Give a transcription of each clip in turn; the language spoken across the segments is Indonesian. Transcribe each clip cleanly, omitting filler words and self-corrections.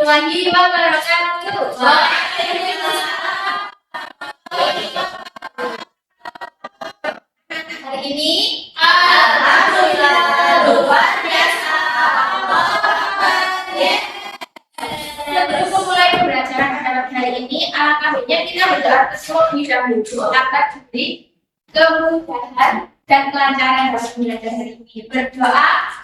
warahmatullahi wabarakatuh. Hari ini alhamdulillah luar biasa. Sebelum memulai pembelajaran pada hari ini, alangkah baiknya kita berdoa terlebih dahulu agar diberi kemudahan dan kelancaran dalam belajar hari ini. Berdoa.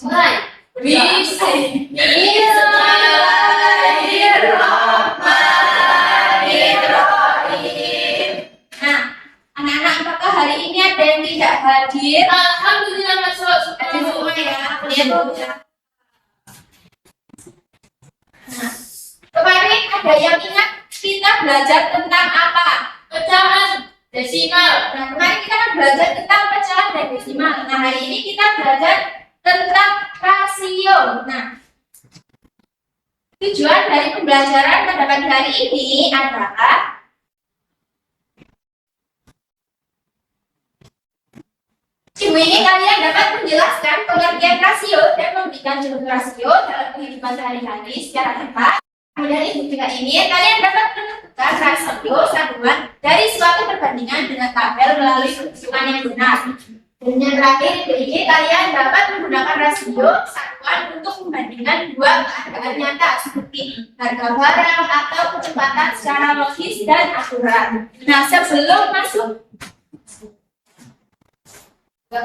Mulai. Bismillahirrahmanirrahim. Nah, anak-anak, apakah hari ini ada yang tidak hadir? Alhamdulillah masuk Hadir semua ya. Nah, kemarin ada yang ingat kita belajar tentang apa? pecahan desimal. Nah, kemarin kita kan belajar tentang pecahan dan desimal. Nah, hari ini kita belajar tentang rasio. Nah, tujuan dari pembelajaran pada pagi hari ini adalah ini kalian dapat menjelaskan pengertian rasio dan memberikan contoh rasio dalam kehidupan sehari-hari secara tepat. Kemudian itu juga ini kalian dapat menentukan rasio satuan dari suatu perbandingan dengan tabel melalui perhitungan yang benar. Dan yang terakhir ini kalian dapat menggunakan rasio satuan untuk membandingkan dua keadaan nyata seperti harga barang atau kecepatan secara logis dan akurat. Nah, sebelum masuk ke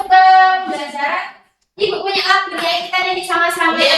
pembelajaran, ibu punya lagu ya, kita nyanyi sama-sama. Ya.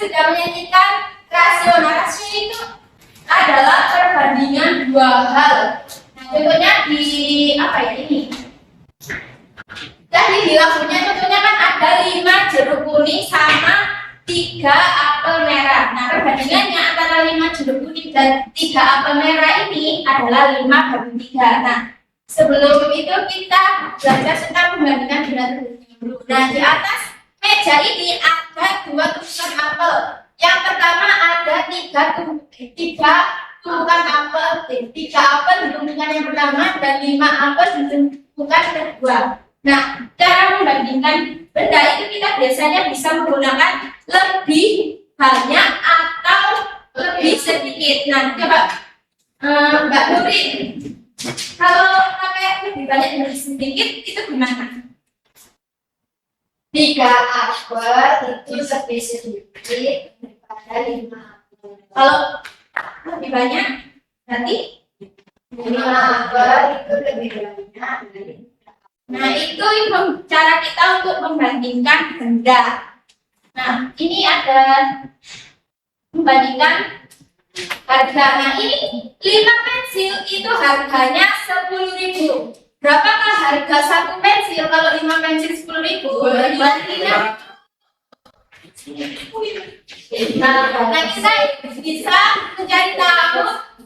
Sudah menyanyikan rasio. Nah, rasio itu adalah perbandingan dua hal. Nah, contohnya di apa ya ini? Tadi di lagunya contohnya kan ada 5 jeruk kuning sama 3 apel merah. Nah, perbandingannya antara 5 jeruk kuning dan 3 apel merah ini adalah 5/3. Nah, sebelum itu kita belajar tentang perbandingan berat dulu. Nah, di atas meja ini ada 2 tumpukan apel. Yang pertama ada 3 tumpukan apel, 3 apel di tumpukan yang pertama dan 5 apel di tumpukan kedua. Nah, cara membandingkan benda itu kita biasanya bisa menggunakan lebih banyak atau lebih sedikit. Nah, coba Mbak Nurin, kalau pakai lebih banyak dan lebih sedikit itu gimana? 3 apel itu lebih sedikit daripada 5 apel. Kalau lebih banyak berarti 5 apel itu lebih banyak dari. Nah, itu cara kita untuk membandingkan benda. Nah, ini ada membandingkan harga. Nah, ini 5 pensil itu harganya 10.000. Berapakah harga 1 pensil kalau 5 pensil 10.000? Bandingnya. Nah, kita bisa mencari tahu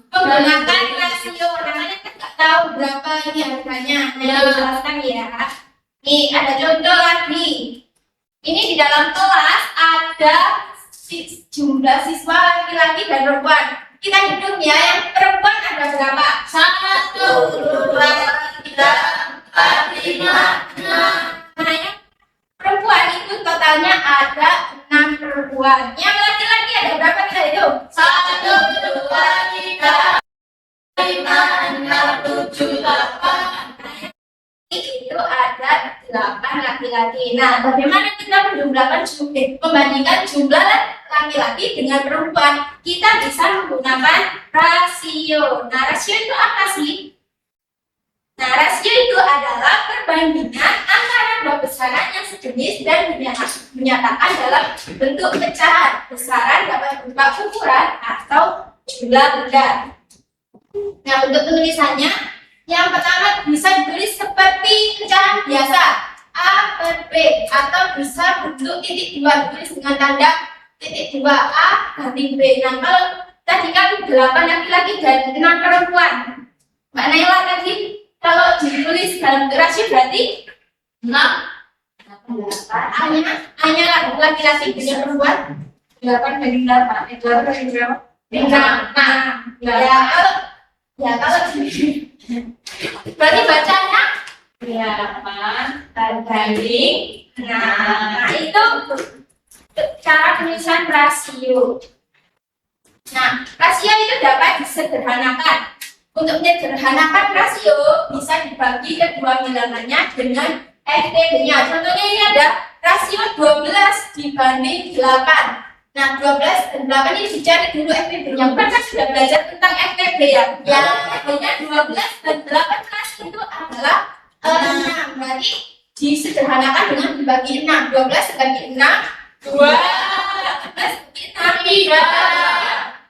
menggunakan rasio. Namanya kita nggak tahu berapa ini harganya. Nah, jelaskan ya. Nih, ada contoh lagi. Ini di dalam kelas ada jumlah siswa laki-laki dan perempuan. Kita hitung ya, yang perempuan ada berapa? 1, 2, 3, 4, 5, 6. Nah, yang perempuan itu totalnya ada 6 perempuan. Yang laki-laki ada berapa kita hitung? 1, 2, 3, 5, 6, 7, 8. Itu ada 8 laki-laki. Nah, bagaimana kita membandingkan jumlah laki-laki dengan perempuan? Kita bisa menggunakan rasio. Nah, rasio itu apa sih? Nah, rasio itu adalah perbandingan antara dua besaran yang sejenis dan menyatakan dalam bentuk pecahan. Besaran dapat berupa ukuran atau jumlah benda. Nah, untuk penulisannya, yang pertama bisa ditulis seperti pecahan biasa A per B, atau bisa bentuk titik dua, ditulis dengan tanda titik dua A banding B. Nah, kalau tadi kan 8 laki-laki dan 6 perempuan, Mbak Naila tadi kalau ditulis dalam rasio berarti 6. A-nya laki-laki dengan perempuan 8 banding 8. 8 banding berapa? 6. Ya kalau berarti bacanya 8 banding 6. Nah, itu cara penulisan rasio. Nah, rasio itu dapat disederhanakan. Untuk menyederhanakan rasio bisa dibagi kedua bilangannya dengan FTB-nya. Contohnya ini ada rasio 12 dibanding 8. Nah, 12 dan 8 ini dicari dulu FTB-nya. Bukan kan sudah belajar tentang FTB ya? Ya, FTB-nya 12 dan 18 itu adalah 6. Berarti disederhanakan dengan dibagi 6. 12 dibagi 6, 2. 12 dibagi 6, 3.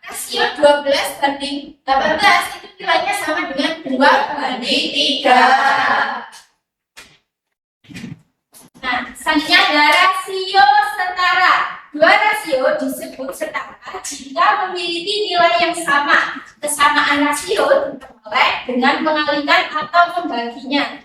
Rasio 12 banding 18 itu nilainya sama dengan 2 banding 3. Nah, selanjutnya ada rasio setara. Dua rasio disebut setara jika memiliki nilai yang sama. Kesamaan rasio diperoleh dengan mengalikan atau membaginya.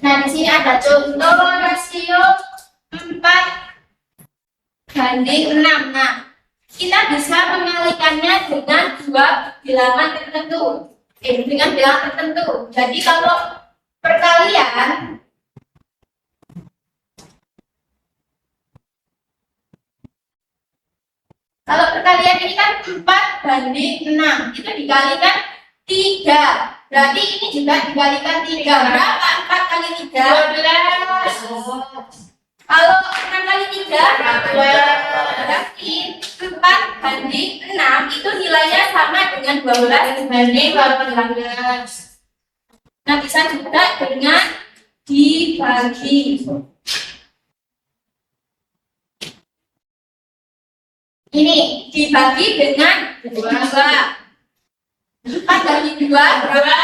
Nah, di sini ada contoh rasio 4 banding 6. Nah, kita bisa mengalikannya dengan dua bilangan tertentu. Dengan bilangan tertentu. Jadi kalau perkalian ini kan 4 banding 6, itu dikalikan 3. Berarti ini juga dikalikan 3. Berapa 4 kali 3? 12. Kalau 6 kali 3 berarti 4 banding 6 itu nilainya sama dengan 12 banding 18. Nah, bisa juga dengan dibagi. Ini dibagi dengan 2. 4 bagi 2 berapa?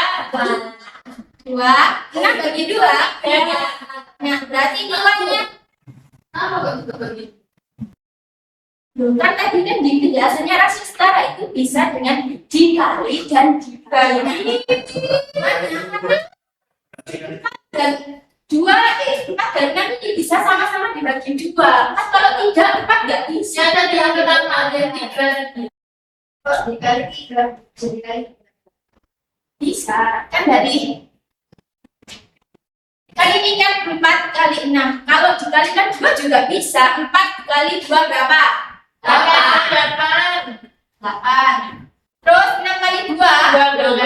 2. 6 bagi 2. Nah, berarti nilainya Apa kok juga bagi? kan tadi kan di penjelasannya rasio setara itu bisa dengan dikali dan dibagi. Dan 2, 4 dan 6 ini bisa sama-sama dibagi 2. Kan kalau 3, 4 nggak bisa. Ya tadi yang pertama ada 3. Kok dikali 3 jadi kali bisa kan dari kan ini kan 4 kali 6. Kalau dikalikan 2 juga bisa. 4 kali 2 berapa? 8. 8. Terus 6 kali 2 12.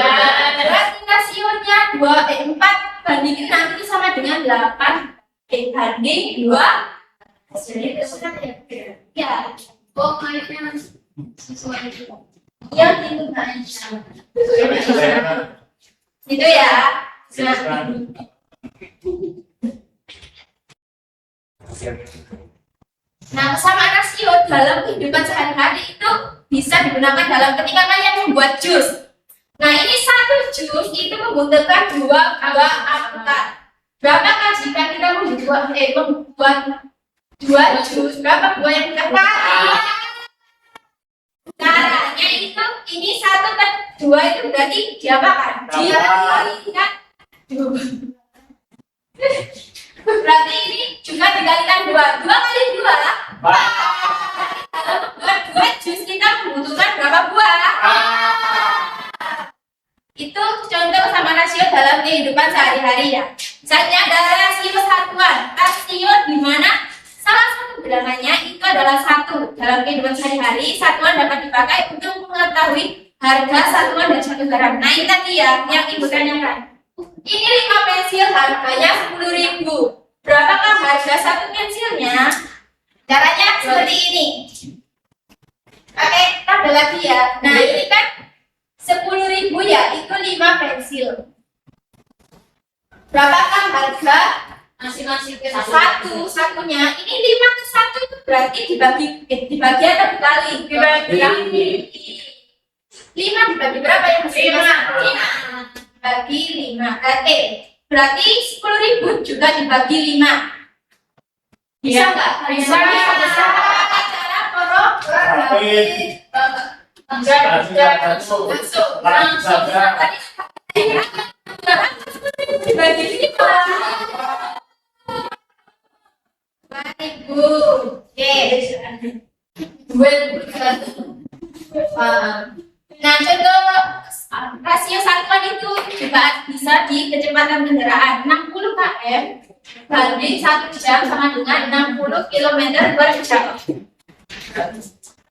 berarti rasionya 4 banding 6 itu sama dengan 8 banding 2. Hasilnya itu kan ya. Oh, kayaknya sesuai itu. Ya itu kan. Itu ya. Nah, kesamaan rasio dalam kehidupan sehari-hari itu bisa digunakan dalam ketika kalian membuat jus. Nah, ini satu jus itu membutuhkan 2 buah alpukat. Berapakah jika kita membuat 2 jus? Berapa buah yang kita pakai? Caranya itu ini 1 ke 2 itu berarti diapakan? Dikalikan 2. Berarti ini juga dikalikan 2. 2 kali 2. Kalau membuat 2 jus kita membutuhkan berapa buah? Itu contoh sama rasio dalam kehidupan sehari-hari ya. Selanjutnya ada rasio satuan. Rasio di mana salah satu undangannya itu adalah satu. Dalam kehidupan sehari-hari, satuan dapat dipakai untuk mengetahui harga satuan dan satu barang. Nah ini tadi ya yang ibu tanyakan. Ini 5 pensil harganya 10.000. Berapakah harga satu pensilnya? Caranya seperti ini. Pakai tabel lagi ya. Nah ini kan 10.000 ya, itu 5 pensil. Berapakah harga Masing-masing ke satunya? Ini 5 ke 1 itu berarti dibagi atau dikali? Dibagi. 5 dibagi berapa yang mesti? 5 bagi 5. Berarti 10.000 juga dibagi 5. Bisa nggak? Bisa. Cara porok. Dibagi 5. 2.000. Oke. Nah, contoh rasio satuan itu juga bisa di kecepatan kendaraan 60 km banding 1 jam sama dengan 60 km per jam.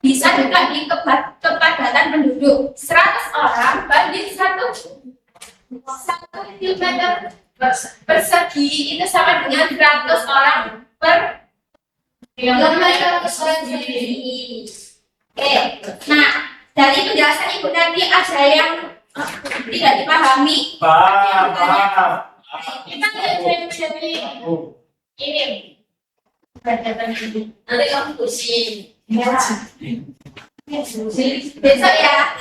Bisa juga di kepadatan penduduk 100 orang banding 1 km persegi itu sama dengan 100 orang per kilometer persegi. Oke, nah dari penjelasan ibu tadi ada yang tidak dipahami? Paham. Kita ini Nanti kamu pusing. besok ya.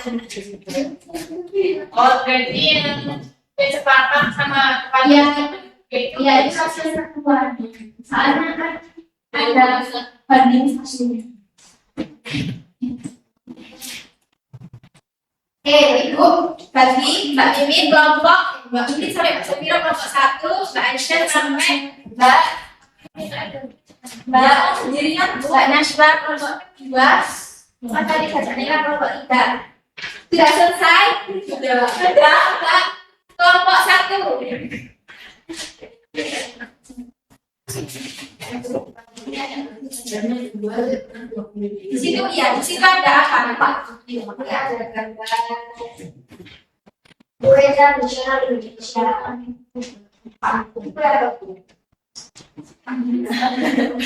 Oh, berarti yang kecepatan sama Ya, itu ya itu hasil satuan. Soalnya kan ada banding hasilnya. Oke, ibu bagi Mbak Mimin kelompok Mbak Mimin sampai Mbak Safira kelompok 1, Mbak Aisyah sampai Mbak sendirinya Mbak Naswa kelompok 2, Mbak tadi bacanya kelompok 3. Sudah selesai? Sudah. Mbak kelompok 1. Di situ ya, di situ ada apa Pak? Ada gambar Beredar nasional Indonesia.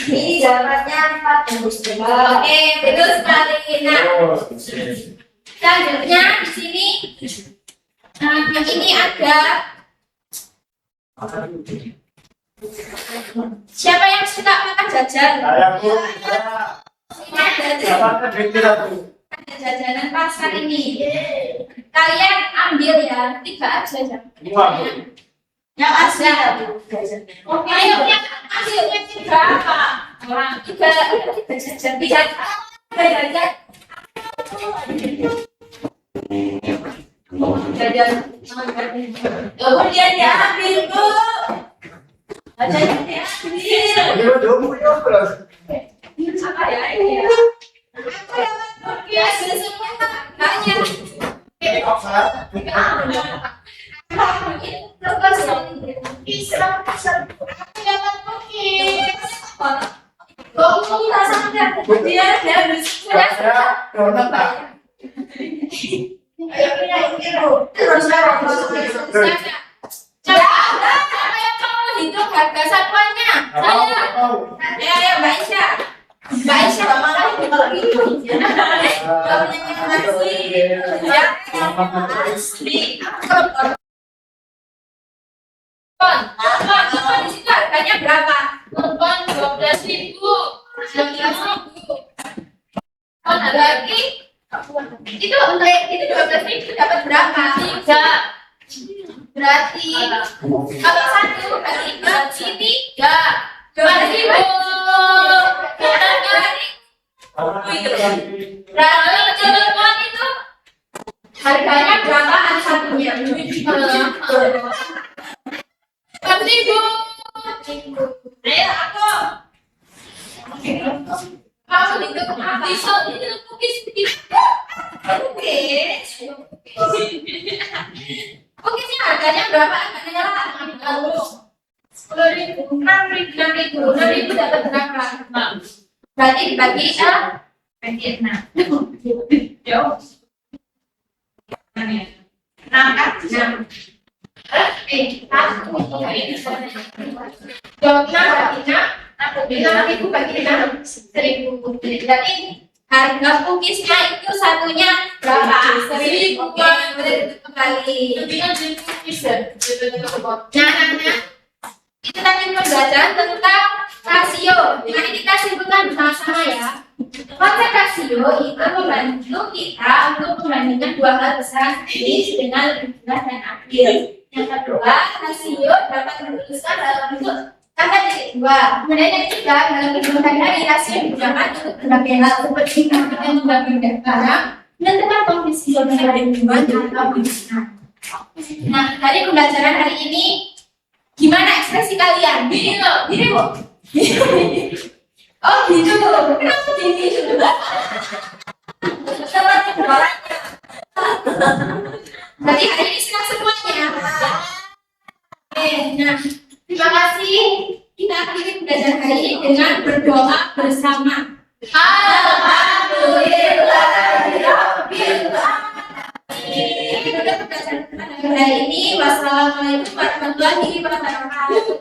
Ini jawabannya 4 Oke, betul sekali. Nah, selanjutnya di sini ini ada siapa yang suka makan jajan? Saya Bu. Ini Apa ada jajanan pasar ini. Kalian ambil ya, 3 aja ya. Semua, Bu. Yang asli ya, Bu. Oke, ayo yang hasilnya 3 apa? Orang 3 jajan. 3 jajan. Kemudian diambil, Bu. Jajannya diambil. Apa ya ini ya? Ya, sesuai harganya. Hitung harga satuannya. Saya. Ayo, Mbak Aisyah. Mbak Aisyah gak marah kalau gitu. Kalau yang asli, ya asli. Kon di situ harganya berapa? Kon 12.000. 12.000. Kon lagi itu 12.000 dapat berapa? 3. Berarti kalau 1 berarti 3. 12.000. Berarti jawaban itu harganya berapaan satunya? 4.000. Ayo aku. Kamu hitung bisa hitung cookies begitu. Cookiesnya harganya berapa? Harganya lah 10.000, 6.000 dapat berapa? Berarti dibagi Bagi 6. Jauh. Mana ya? 6 kan? 6. Jawabnya berarti 6. 6 itu bagi 6 1.000. Berarti harga cookiesnya itu satunya berapa? 1.000. Kembali. Nah, anak-anak, itu tadi pembelajaran tentang rasio. Mari kita simpulkan bersama-sama ya. Konsep rasio itu membantu kita untuk membandingkan dua hal besar dengan lebih jelas dan adil. Yang kedua, rasio dapat dirumuskan dalam bentuk kata titik dua. Kemudian yang ketiga, dalam kehidupan hari rasio digunakan untuk berbagai hal seperti menentukan membagi barang, menentukan kondisi sosial lingkungan atau bisnis. Nah, dari pembelajaran hari ini, gimana ekspresi kalian? Gini bu. Oh gitu. Kenapa gini? Seperti kepalanya. Berarti hari ini senang semuanya. Nah, terima kasih. Kita akhiri pembelajaran hari ini dengan berdoa bersama. Hari ini wassalamualaikum warahmatullahi wabarakatuh.